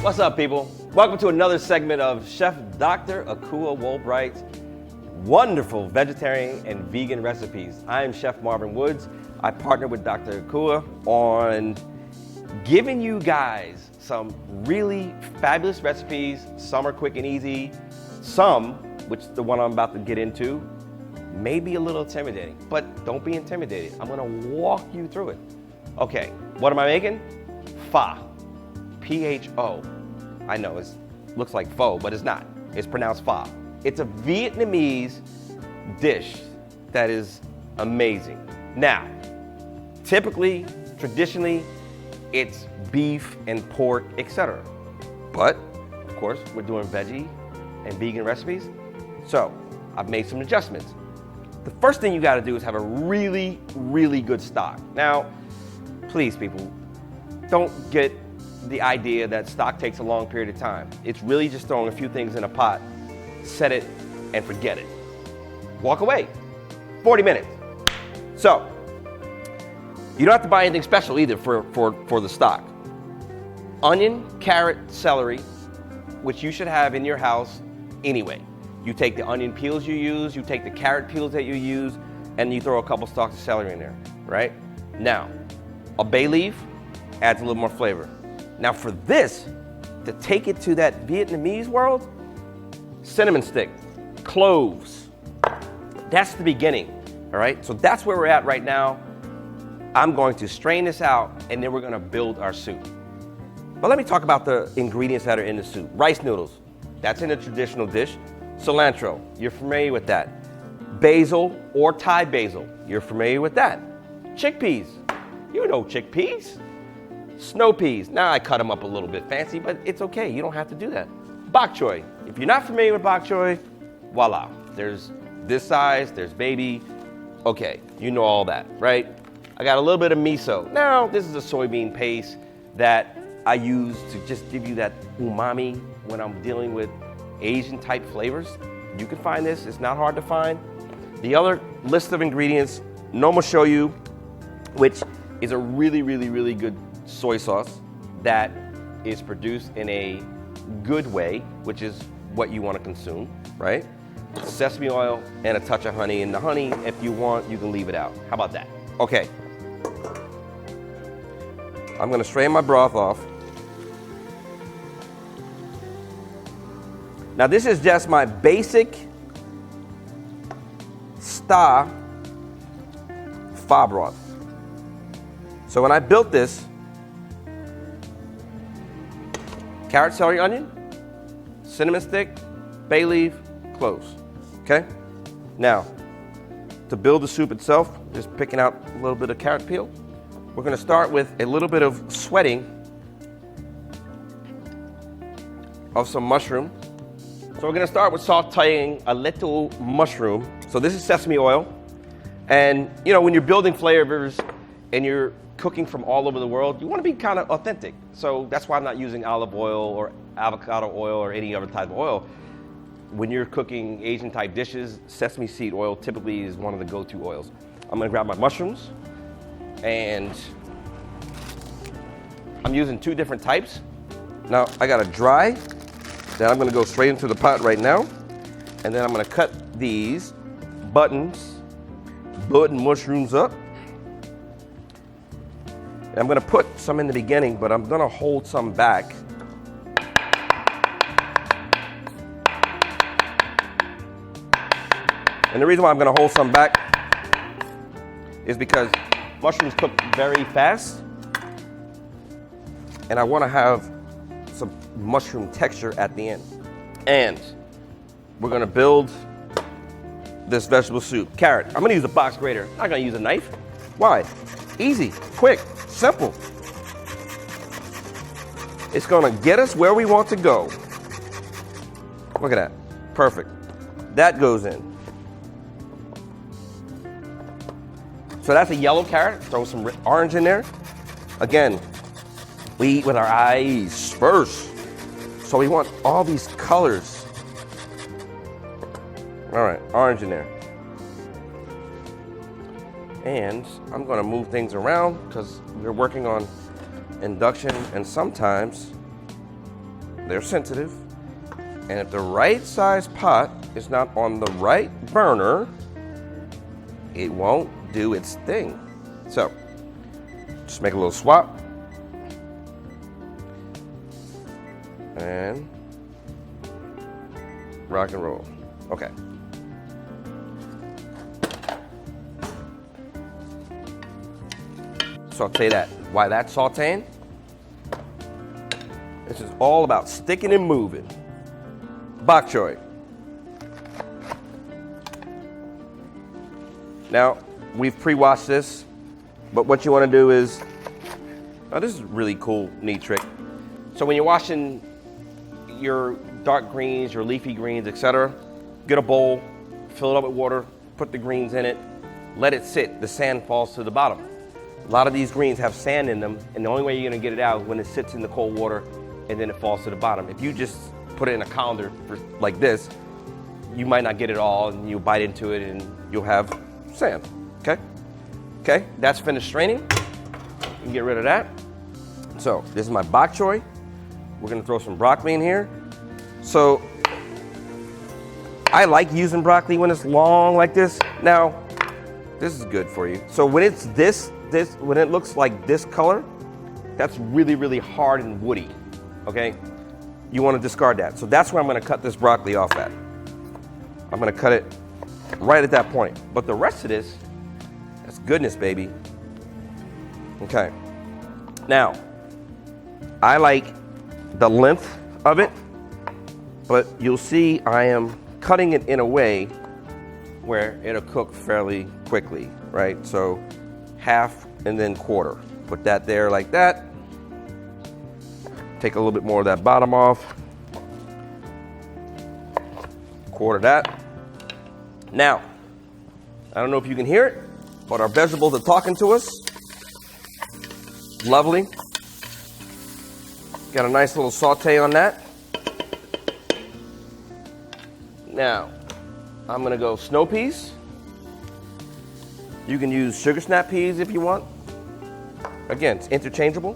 What's up, people? Welcome to another segment of Chef Dr. Akua Woolbright's wonderful vegetarian and vegan recipes. I am Chef Marvin Woods. I partner with Dr. Akua on giving you guys some really fabulous recipes. Some are quick and easy. Some, which the one I'm about to get into, may be a little intimidating, but don't be intimidated. I'm gonna walk you through it. Okay, what am I making? Pho. P-H-O. I know it looks like pho, but it's not. It's pronounced pho. It's a Vietnamese dish that is amazing. Now, typically, traditionally, it's beef and pork, etc. But, of course, we're doing veggie and vegan recipes, so I've made some adjustments. The first thing you gotta do is have a really, really good stock. Now, please, people, don't get the idea that stock takes a long period of time. It's really just throwing a few things in a pot, set it, and forget it. Walk away. 40 minutes. So, you don't have to buy anything special either for the stock. Onion, carrot, celery, which you should have in your house anyway. You take the onion peels you use, you take the carrot peels that you use, and you throw a couple stalks of celery in there, right? Now, a bay leaf adds a little more flavor. Now for this, to take it to that Vietnamese world, cinnamon stick, cloves, that's the beginning, all right? So that's where we're at right now. I'm going to strain this out, and then we're gonna build our soup. But let me talk about the ingredients that are in the soup. Rice noodles, that's in a traditional dish. Cilantro, you're familiar with that. Basil or Thai basil, you're familiar with that. Chickpeas, you know chickpeas. Snow peas, now I cut them up a little bit fancy, but it's okay, you don't have to do that. Bok choy, if you're not familiar with bok choy, voila. There's this size, there's baby, okay, you know all that, right? I got a little bit of miso. Now, this is a soybean paste that I use to just give you that umami when I'm dealing with Asian type flavors. You can find this, it's not hard to find. The other list of ingredients, Noma Shoyu, which is a really, really, really good soy sauce that is produced in a good way, which is what you want to consume, right? Sesame oil and a touch of honey. And the honey, if you want, you can leave it out. How about that? Okay. I'm going to strain my broth off. Now this is just my basic pho broth. So when I built this, carrot, celery, onion, cinnamon stick, bay leaf, cloves, okay? Now, to build the soup itself, just picking out a little bit of carrot peel, we're gonna start with a little bit of sweating of some mushroom. So we're gonna start with sauteing a little mushroom. So this is sesame oil. And you know, when you're building flavors and you're cooking from all over the world, you wanna be kind of authentic. So that's why I'm not using olive oil or avocado oil or any other type of oil. When you're cooking Asian type dishes, sesame seed oil typically is one of the go-to oils. I'm gonna grab my mushrooms, and I'm using 2 different types. Now I got a dry, then I'm gonna go straight into the pot right now, and then I'm gonna cut these button mushrooms up. And I'm gonna put some in the beginning, but I'm gonna hold some back. And the reason why I'm gonna hold some back is because mushrooms cook very fast, and I wanna have some mushroom texture at the end. And we're gonna build this vegetable soup. Carrot, I'm gonna use a box grater. I'm not gonna use a knife. Why? Easy, quick, simple. It's gonna get us where we want to go. Look at that, perfect. That goes in. So that's a yellow carrot, throw some orange in there. Again, we eat with our eyes first. So we want all these colors. All right, orange in there. And I'm gonna move things around because we're working on induction, and sometimes they're sensitive. And if the right size pot is not on the right burner, it won't do its thing. So, just make a little swap. And rock and roll. Okay. Saute that. While that's sauteing, this is all about sticking and moving. Bok choy. Now, we've pre-washed this, but what you want to do is, oh, this is a really cool, neat trick. So when you're washing your dark greens, your leafy greens, etc., get a bowl, fill it up with water, put the greens in it, let it sit. The sand falls to the bottom. A lot of these greens have sand in them, and the only way you're going to get it out is when it sits in the cold water and then it falls to the bottom. If you just put it in a colander like this, you might not get it all, and you'll bite into it and you'll have sand. Okay? Okay, that's finished straining. You can get rid of that. So this is my bok choy. We're gonna throw some broccoli in here. So I like using broccoli when it's long like this. Now, this is good for you. So when it's when it looks like this color, that's really, really hard and woody, okay? You wanna discard that. So that's where I'm gonna cut this broccoli off at. I'm gonna cut it right at that point. But the rest of this, that's goodness, baby. Okay. Now, I like the length of it, but you'll see I am cutting it in a way where it'll cook fairly quickly, right? So half and then quarter. Put that there like that. Take a little bit more of that bottom off. Quarter that. Now, I don't know if you can hear it, but our vegetables are talking to us. Lovely. Got a nice little saute on that. Now, I'm gonna go snow peas. You can use sugar snap peas if you want. Again, it's interchangeable.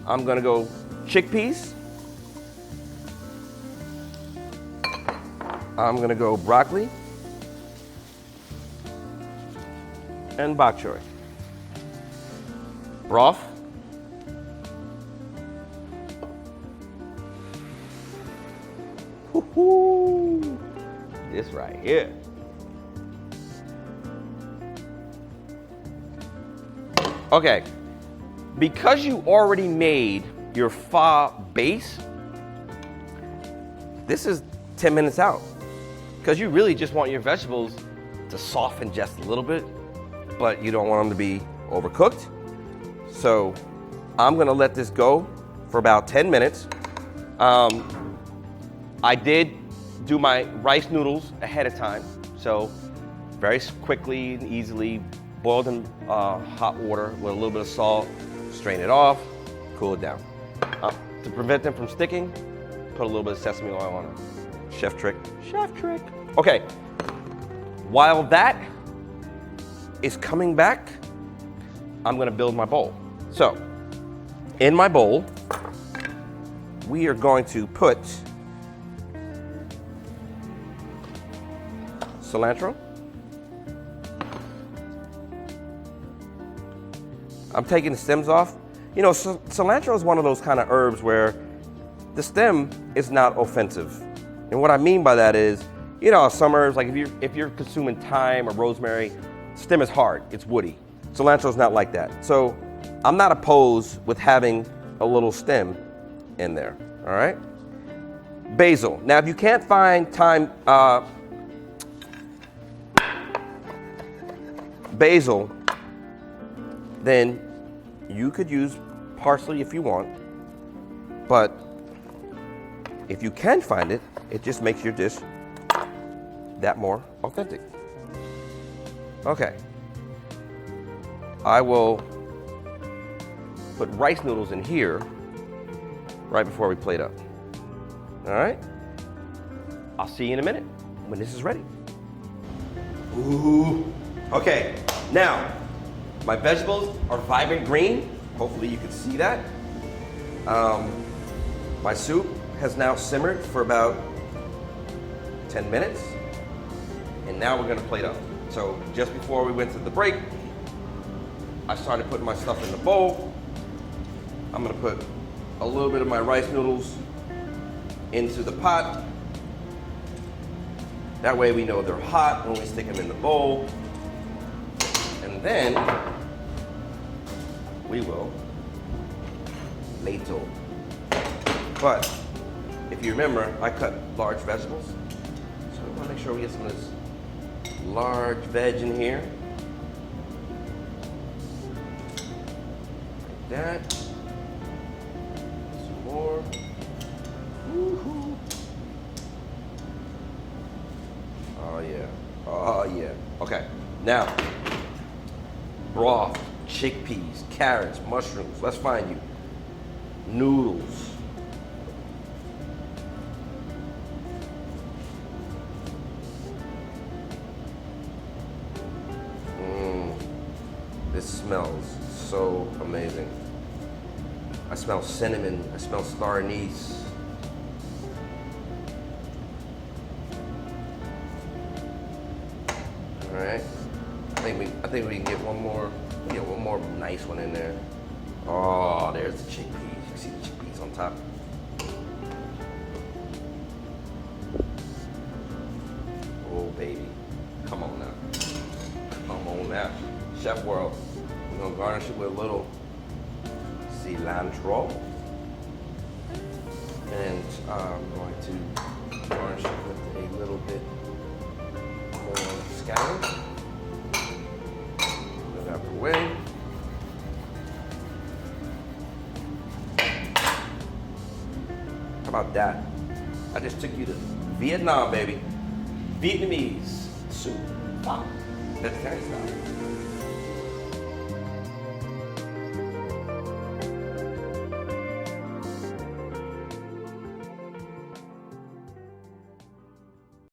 I'm gonna go chickpeas. I'm gonna go broccoli and bok choy. Broth. Woo-hoo. This right here. Okay, because you already made your pho base, this is 10 minutes out. Because you really just want your vegetables to soften just a little bit, but you don't want them to be overcooked. So I'm gonna let this go for about 10 minutes. I did do my rice noodles ahead of time, so very quickly and easily boiled in hot water with a little bit of salt, strain it off, cool it down. To prevent them from sticking, put a little bit of sesame oil on them. Chef trick. Chef trick. Okay, while that is coming back, I'm gonna build my bowl. So, in my bowl, we are going to put cilantro. I'm taking the stems off. You know, cilantro is one of those kind of herbs where the stem is not offensive. And what I mean by that is, you know, some herbs, like if you're consuming thyme or rosemary, stem is hard, it's woody. Cilantro is not like that. So I'm not opposed with having a little stem in there, all right? Basil. Now, if you can't find basil, then you could use parsley if you want, but if you can find it, it just makes your dish that more authentic. Okay. I will put rice noodles in here right before we plate up. All right? I'll see you in a minute when this is ready. Ooh. Okay, now, my vegetables are vibrant green. Hopefully you can see that. My soup has now simmered for about 10 minutes. And now we're gonna plate up. So just before we went to the break, I started putting my stuff in the bowl. I'm gonna put a little bit of my rice noodles into the pot. That way we know they're hot when we stick them in the bowl. And then we will ladle. But if you remember, I cut large vegetables. So we wanna make sure we get some of this large veg in here. Like that. Some more. Woo-hoo. Oh yeah. Oh yeah. Okay. Now, broth, chickpeas, carrots, mushrooms. Let's find you. Noodles. This smells so amazing. I smell cinnamon. I smell star anise. All right. I think we can get one more. Get one more nice one in there. Oh, there's the chickpeas. You see the chickpeas on top. Oh baby, come on now. Come on now. Chef World. We're gonna garnish it with a little cilantro. And I'm going to garnish it with a little bit more scallion. Put it out the way. How about that? I just took you to Vietnam, baby. Vietnamese soup. Vegetarian style.